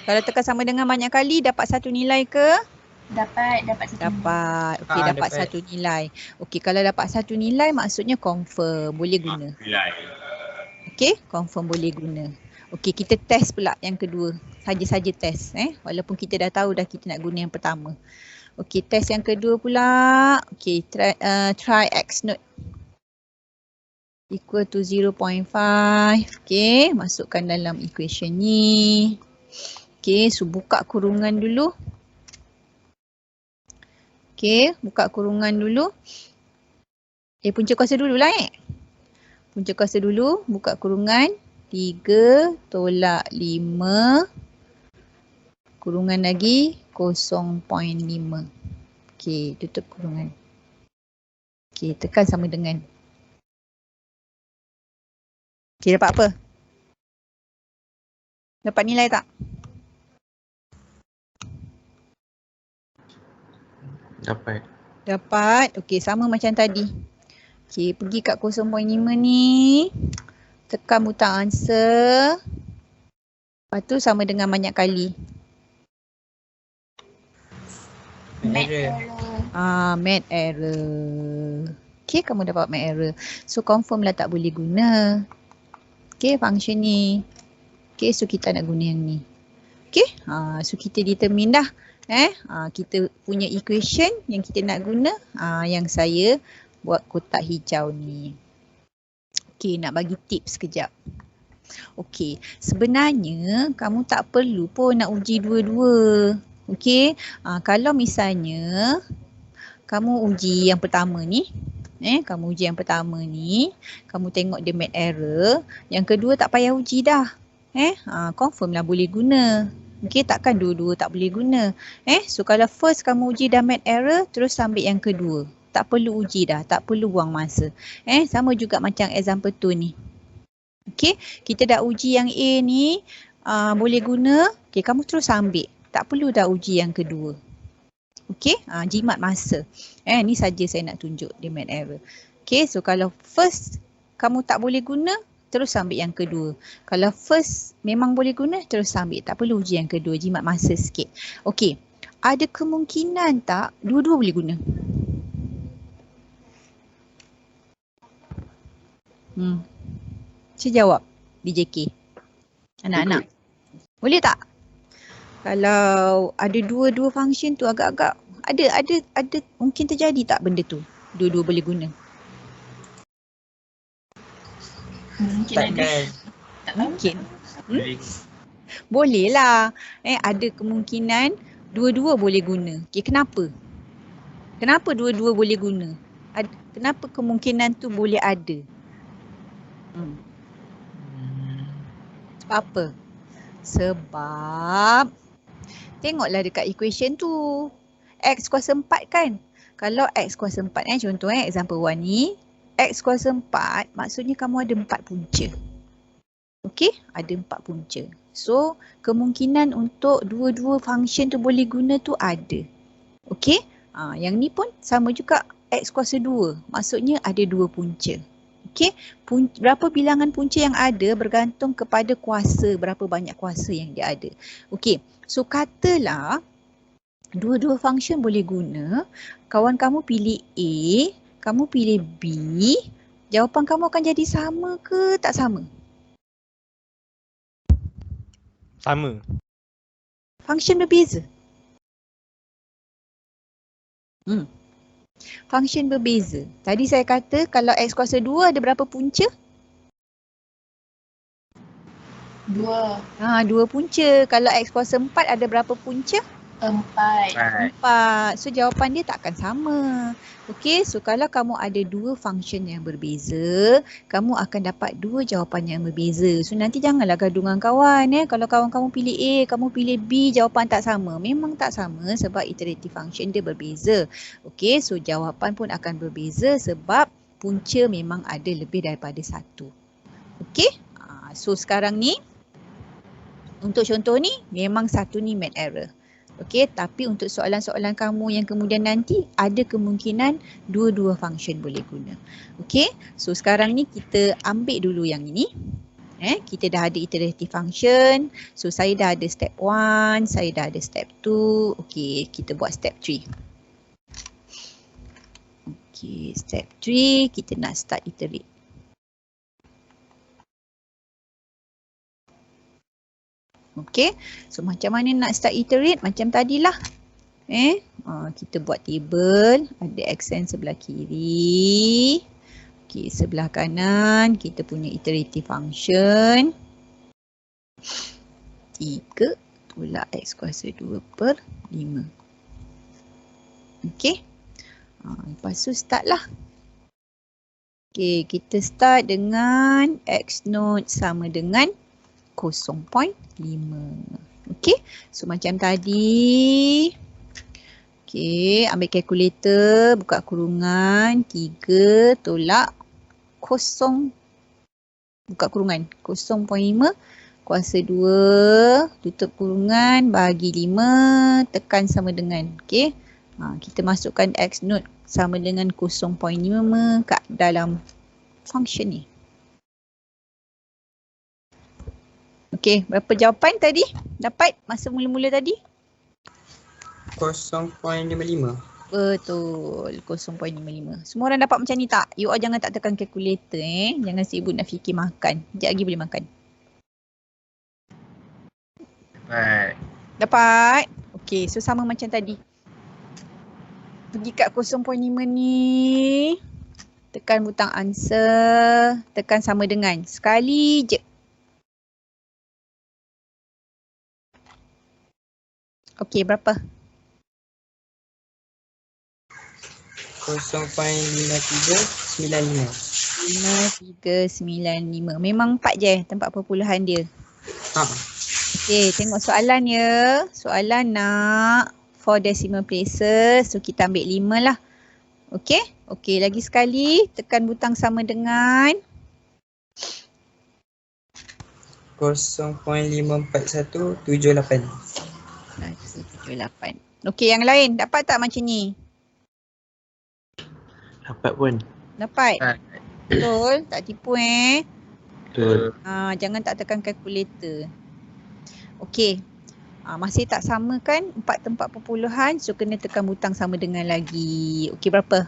Kalau tekan sama dengan banyak kali, dapat satu nilai ke? Dapat satu. Dapat. Okey, dapat satu nilai. Okey, kalau dapat satu nilai maksudnya confirm, boleh guna. Okey, confirm boleh guna. Okey, kita test pula yang kedua. Saja-saja test walaupun kita dah tahu dah kita nak guna yang pertama. Okey, test yang kedua pula. Okey, try x naught equal to 0.5. Okey, masukkan dalam equation ni. Okey, so buka kurungan dulu. Okey, buka kurungan dulu. Punca kuasa dululah Punca kuasa dulu, buka kurungan. 3 tolak 5. Kurungan lagi 0.5. Okey, tutup kurungan. Okey, tekan sama dengan. Okey, dapat apa? Dapat nilai tak? Dapat. Dapat. Okey, sama macam tadi. Okey, pergi kat 0.5 ni. Tekan butang answer. Lepas tu sama dengan banyak kali. Math error. Okey, kamu dapat math error. So confirm lah tak boleh guna. Okey, function ni. Okey, so kita nak guna yang ni. Okey, so kita determine dah. Kita punya equation yang kita nak guna. Yang saya buat kotak hijau ni. Okey, nak bagi tips sekejap. Okey, sebenarnya kamu tak perlu pun nak uji dua-dua. Okey, kalau misalnya kamu uji yang pertama ni. Kamu uji yang pertama ni, kamu tengok dia math error. Yang kedua tak payah uji dah. Confirm lah boleh guna. Okey, takkan dua-dua tak boleh guna. So kalau first kamu uji dah math error, terus ambil yang kedua. Tak perlu uji dah, tak perlu buang masa. Sama juga macam example 2 ni. Okey, kita dah uji yang A ni boleh guna. Okey, kamu terus ambil. Tak perlu dah uji yang kedua. Okey, jimat masa. Ni saja saya nak tunjuk dia math error. Okey, so kalau first kamu tak boleh guna, terus ambil yang kedua. Kalau first memang boleh guna, terus ambil. Tak perlu uji yang kedua, jimat masa sikit. Okey, ada kemungkinan tak dua-dua boleh guna? Saya jawab DJK. Anak-anak. Boleh tak? Kalau ada dua-dua function tu agak-agak ada mungkin terjadi tak benda tu? Dua-dua boleh guna. Mungkin Takkan. Tak tahu. Mungkin. Boleh lah. Ada kemungkinan dua-dua boleh guna. Okey, kenapa? Kenapa dua-dua boleh guna? Kenapa kemungkinan tu boleh ada? Sebab apa? Sebab tengoklah dekat equation tu. X kuasa 4 kan? Kalau X kuasa 4 contoh example 1 ni. X kuasa 4 maksudnya kamu ada 4 punca. Okey, ada 4 punca. So kemungkinan untuk dua-dua function tu boleh guna tu ada. Okey, yang ni pun sama juga X kuasa 2. Maksudnya ada 2 punca. Okey, berapa bilangan punca yang ada bergantung kepada kuasa, berapa banyak kuasa yang dia ada. Okey, so katalah dua-dua function boleh guna, kawan kamu pilih A, kamu pilih B, jawapan kamu akan jadi sama ke tak sama? Sama. Function berbeza. Function berbeza. Tadi saya kata kalau X kuasa 2 ada berapa punca? 2, 2 punca. Kalau X kuasa 4 ada berapa punca? 4. 4. So jawapan dia takkan sama. Okey, so kalau kamu ada 2 function yang berbeza, kamu akan dapat 2 jawapan yang berbeza. So nanti janganlah gaduh dengan kawan. Kalau kawan kamu pilih A, kamu pilih B, jawapan tak sama. Memang tak sama sebab iterative function dia berbeza. Okey, so jawapan pun akan berbeza sebab punca memang ada lebih daripada 1. Okey, so sekarang ni untuk contoh ni memang satu ni math error. Okey, tapi untuk soalan-soalan kamu yang kemudian nanti ada kemungkinan dua-dua function boleh guna. Okey, so sekarang ni kita ambil dulu yang ini. Kita dah ada iterative function. So saya dah ada step 1, saya dah ada step 2. Okey, kita buat step 3. Okey, step 3 kita nak start iterate. Okey, so macam mana nak start iterate? Macam tadilah. Kita buat table, ada accent sebelah kiri. Okey, sebelah kanan kita punya iterative function. 3 tolak X kuasa 2 per 5. Okey. Lepas tu start lah. Okey, kita start dengan X naught sama dengan 0.5. Okey, so macam tadi. Okey, ambil kalkulator, buka kurungan 3 tolak 0. Buka kurungan 0.5 kuasa 2, tutup kurungan, bahagi 5, tekan sama dengan. Okey. Kita masukkan X naught sama dengan 0.5 kat dalam function ni. Okey, berapa jawapan tadi? Dapat masa mula-mula tadi? 0.55. Betul, 0.55. Semua orang dapat macam ni tak? You all jangan tak tekan kalkulator Jangan sibuk nak fikir makan. Sekejap lagi boleh makan. Dapat? Okey, so sama macam tadi. Pergi kat 0.5 ni. Tekan butang answer. Tekan sama dengan. Sekali je. Okey, berapa? 0.5395. 5395. Memang 4 je tempat perpuluhan dia. Ha. Okey, tengok soalan ya. Soalan nak 4 decimal places. So kita ambil 5 lah. Okey? Okey, lagi sekali tekan butang sama dengan 0.54178. 178. Okey, yang lain dapat tak macam ni? Dapat pun. Dapat? Betul? Tak tipu Betul. Jangan tak tekan kalkulator. Okey. Masih tak sama kan 4 tempat perpuluhan, so kena tekan butang sama dengan lagi. Okey, berapa?